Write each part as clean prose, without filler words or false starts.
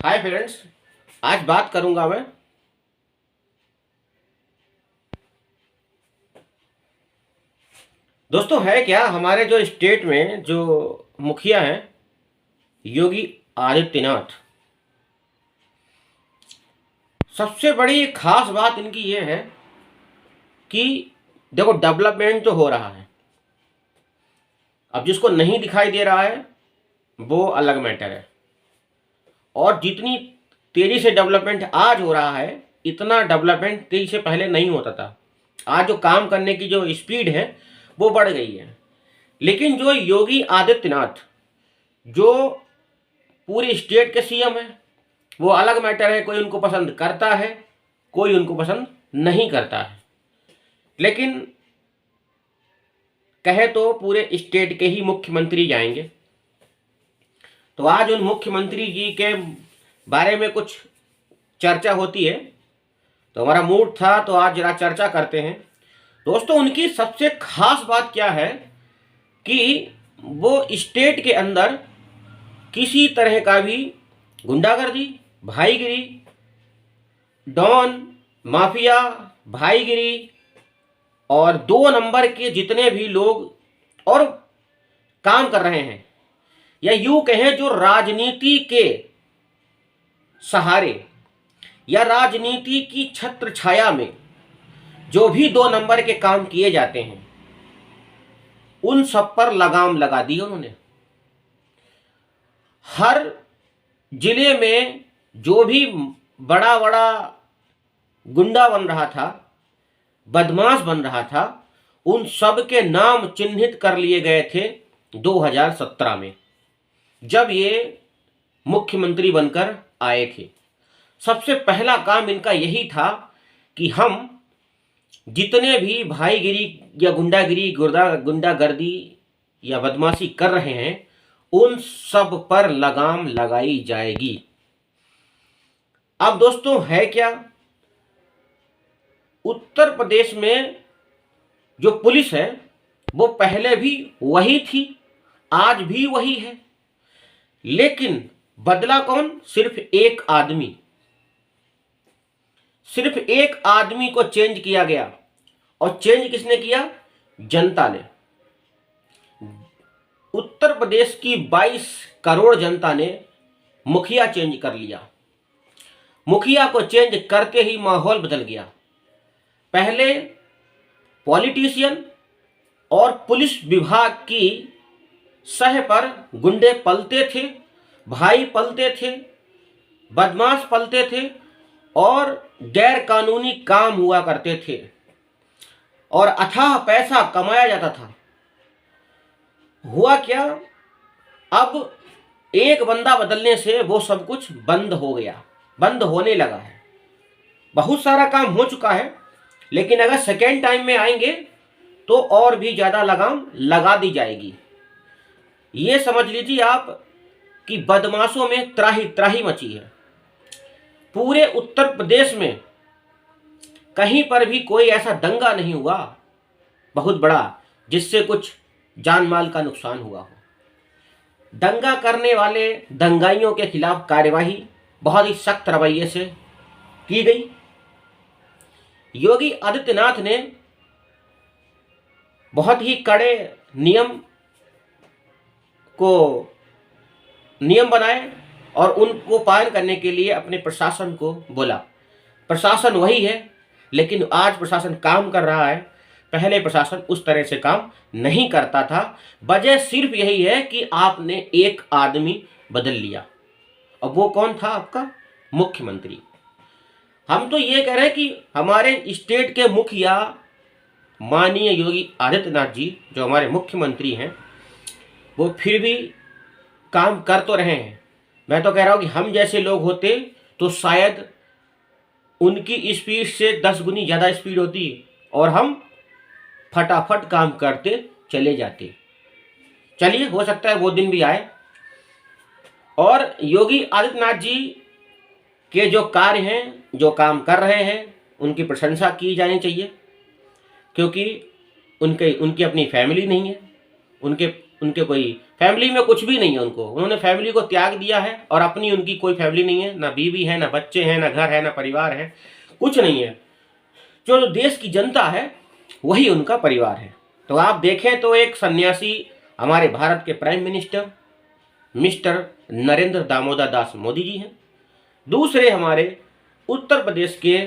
Hi friends, आज बात करूंगा मैं दोस्तों। है क्या, हमारे जो स्टेट में जो मुखिया हैं योगी आदित्यनाथ, सबसे बड़ी खास बात इनकी ये है कि देखो डेवलपमेंट जो हो रहा है, अब जिसको नहीं दिखाई दे रहा है वो अलग मैटर है। और जितनी तेजी से डेवलपमेंट आज हो रहा है, इतना डेवलपमेंट तेजी से पहले नहीं होता था। आज जो काम करने की जो स्पीड है वो बढ़ गई है। लेकिन जो योगी आदित्यनाथ जो पूरी स्टेट के सीएम है, वो अलग मैटर है। कोई उनको पसंद करता है, कोई उनको पसंद नहीं करता है, लेकिन कहे तो पूरे स्टेट के ही मुख्यमंत्री जाएंगे। तो आज उन मुख्यमंत्री जी के बारे में कुछ चर्चा होती है, तो हमारा मूड था तो आज जरा चर्चा करते हैं। दोस्तों, उनकी सबसे खास बात क्या है कि वो स्टेट के अंदर किसी तरह का भी गुंडागर्दी, भाईगिरी, डॉन, माफिया, भाईगिरी और 2 नंबर के जितने भी लोग और काम कर रहे हैं, या यूं कहें जो राजनीति के सहारे या राजनीति की छत्र छाया में जो भी 2 नंबर के काम किए जाते हैं, उन सब पर लगाम लगा दी उन्होंने। हर जिले में जो भी बड़ा बड़ा गुंडा बन रहा था, बदमाश बन रहा था, उन सब के नाम चिन्हित कर लिए गए थे 2017 में, जब ये मुख्यमंत्री बनकर आए थे। सबसे पहला काम इनका यही था कि हम जितने भी भाईगिरी या गुंडागिरी, गुंडागर्दी या बदमाशी कर रहे हैं, उन सब पर लगाम लगाई जाएगी। अब दोस्तों, है क्या, उत्तर प्रदेश में जो पुलिस है वो पहले भी वही थी, आज भी वही है। लेकिन बदला कौन? सिर्फ एक आदमी, सिर्फ एक आदमी को चेंज किया गया। और चेंज किसने किया? जनता ने। उत्तर प्रदेश की 22 करोड़ जनता ने मुखिया चेंज कर लिया। मुखिया को चेंज करते ही माहौल बदल गया। पहले पॉलिटिशियन और पुलिस विभाग की सह पर गुंडे पलते थे, भाई पलते थे, बदमाश पलते थे और गैर कानूनी काम हुआ करते थे और अथाह पैसा कमाया जाता था। हुआ क्या, अब एक बंदा बदलने से वो सब कुछ बंद हो गया, बंद होने लगा है। बहुत सारा काम हो चुका है, लेकिन अगर सेकेंड टाइम में आएंगे तो और भी ज़्यादा लगाम लगा दी जाएगी। ये समझ लीजिए आप कि बदमाशों में त्राही त्राही मची है। पूरे उत्तर प्रदेश में कहीं पर भी कोई ऐसा दंगा नहीं हुआ बहुत बड़ा जिससे कुछ जान माल का नुकसान हुआ हो। दंगा करने वाले दंगाइयों के खिलाफ कार्यवाही बहुत ही सख्त रवैये से की गई। योगी आदित्यनाथ ने बहुत ही कड़े नियम बनाए और उनको पालन करने के लिए अपने प्रशासन को बोला। प्रशासन वही है, लेकिन आज प्रशासन काम कर रहा है। पहले प्रशासन उस तरह से काम नहीं करता था। वजह सिर्फ यही है कि आपने एक आदमी बदल लिया। अब वो कौन था? आपका मुख्यमंत्री। हम तो ये कह रहे हैं कि हमारे स्टेट के मुखिया माननीय योगी आदित्यनाथ जी, जो हमारे मुख्यमंत्री हैं, वो फिर भी काम कर तो रहे हैं। मैं तो कह रहा हूँ कि हम जैसे लोग होते तो शायद उनकी स्पीड से 10 गुनी ज़्यादा स्पीड होती और हम फटाफट काम करते चले जाते। चलिए, हो सकता है वो दिन भी आए। और योगी आदित्यनाथ जी के जो कार्य हैं, जो काम कर रहे हैं, उनकी प्रशंसा की जानी चाहिए, क्योंकि उनकी अपनी फैमिली नहीं है। उनके कोई फैमिली में कुछ भी नहीं है उनको, उन्होंने फैमिली को त्याग दिया है और अपनी उनकी कोई फैमिली नहीं है, ना बीवी है, ना बच्चे हैं, ना घर है, ना परिवार है, कुछ नहीं है। जो देश की जनता है वही उनका परिवार है। तो आप देखें तो एक सन्यासी हमारे भारत के prime minister mister Narendra Damodar Das Modi ji हैं। दूसरे हमारे उत्तर प्रदेश के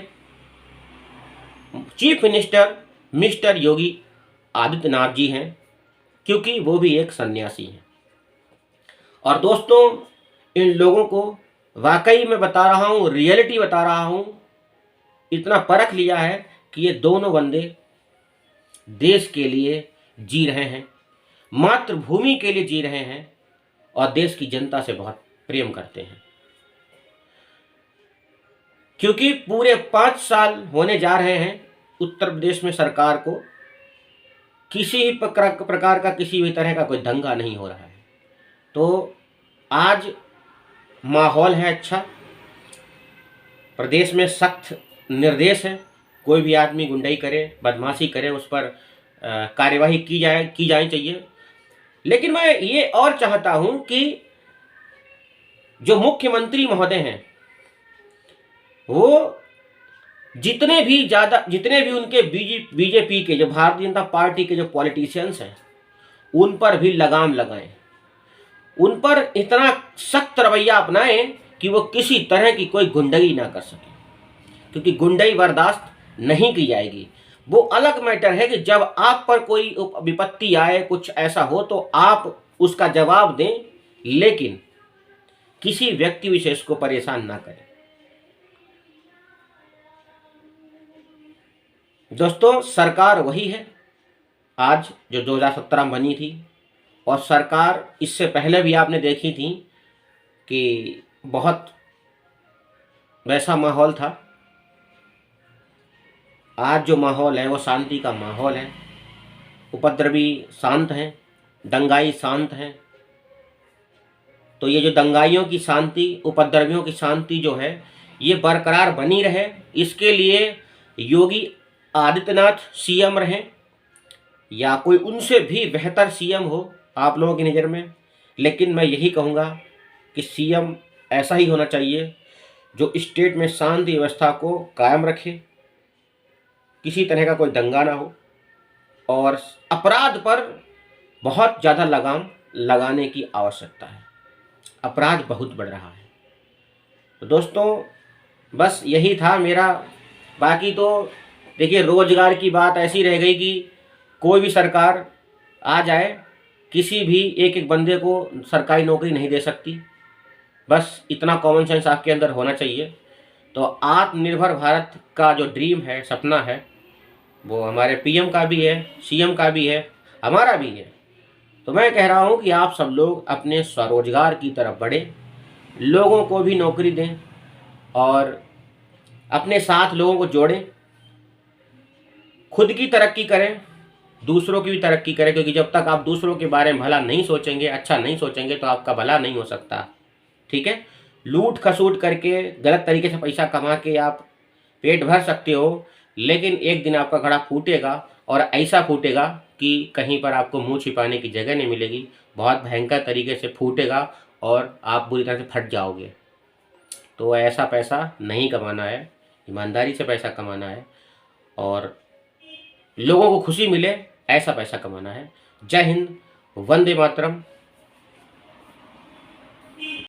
chief minister mister Yogi Adityanath ji हैं, क्योंकि वो भी एक सन्यासी हैं। और दोस्तों, इन लोगों को वाकई में बता रहा हूँ, रियलिटी बता रहा हूँ, इतना परख लिया है कि ये दोनों बंदे देश के लिए जी रहे हैं, मातृभूमि के लिए जी रहे हैं और देश की जनता से बहुत प्रेम करते हैं। क्योंकि पूरे 5 साल होने जा रहे हैं उत्तर प्रदेश में सरकार को किसी भी प्रकार का, किसी भी तरह का कोई दंगा नहीं हो रहा है। तो आज माहौल है अच्छा, प्रदेश में सख्त निर्देश है, कोई भी आदमी गुंडाई करे, बदमाशी करे, उस पर कार्यवाही की जानी चाहिए। लेकिन मैं ये और चाहता हूं कि जो मुख्यमंत्री महोदय हैं वो जितने भी उनके बीजेपी के, जो भारतीय जनता पार्टी के जो पॉलिटिशियंस हैं, उन पर भी लगाम लगाएं, उन पर इतना सख्त रवैया अपनाएं कि वो किसी तरह की कोई गुंडगी ना कर सके, क्योंकि गुंडई बर्दाश्त नहीं की जाएगी। वो अलग मैटर है कि जब आप पर कोई विपत्ति आए, कुछ ऐसा हो, तो आप उसका जवाब दें, लेकिन किसी व्यक्ति विशेष को परेशान ना करें। दोस्तों, सरकार वही है आज जो 2017 में बनी थी, और सरकार इससे पहले भी आपने देखी थी कि बहुत वैसा माहौल था। आज जो माहौल है वो शांति का माहौल है, उपद्रवी शांत हैं, दंगाई शांत हैं। तो ये जो दंगाइयों की शांति, उपद्रवियों की शांति जो है, ये बरकरार बनी रहे, इसके लिए योगी आदित्यनाथ सीएम रहें या कोई उनसे भी बेहतर सीएम हो आप लोगों की नज़र में, लेकिन मैं यही कहूँगा कि सीएम ऐसा ही होना चाहिए जो स्टेट में शांति व्यवस्था को कायम रखे, किसी तरह का कोई दंगा ना हो, और अपराध पर बहुत ज़्यादा लगाम लगाने की आवश्यकता है। अपराध बहुत बढ़ रहा है। तो दोस्तों, बस यही था मेरा। बाकी तो देखिए, रोजगार की बात ऐसी रह गई कि कोई भी सरकार आ जाए, किसी भी एक बंदे को सरकारी नौकरी नहीं दे सकती। बस इतना कॉमन सेंस आपके अंदर होना चाहिए। तो आत्मनिर्भर भारत का जो ड्रीम है, सपना है, वो हमारे पीएम का भी है, सीएम का भी है, हमारा भी है। तो मैं कह रहा हूँ कि आप सब लोग अपने स्वरोजगार की तरफ बढ़ें, लोगों को भी नौकरी दें और अपने साथ लोगों को जोड़ें, खुद की तरक्की करें, दूसरों की भी तरक्की करें। क्योंकि जब तक आप दूसरों के बारे में भला नहीं सोचेंगे, अच्छा नहीं सोचेंगे, तो आपका भला नहीं हो सकता। ठीक है, लूट खसूट करके गलत तरीके से पैसा कमा के आप पेट भर सकते हो, लेकिन एक दिन आपका घड़ा फूटेगा, और ऐसा फूटेगा कि कहीं पर आपको मुंह छिपाने की जगह नहीं मिलेगी। बहुत भयंकर तरीके से फूटेगा और आप बुरी तरह से फट जाओगे। तो ऐसा पैसा नहीं कमाना है, ईमानदारी से पैसा कमाना है और लोगों को खुशी मिले, ऐसा पैसा कमाना है। जय हिंद, वंदे मातरम।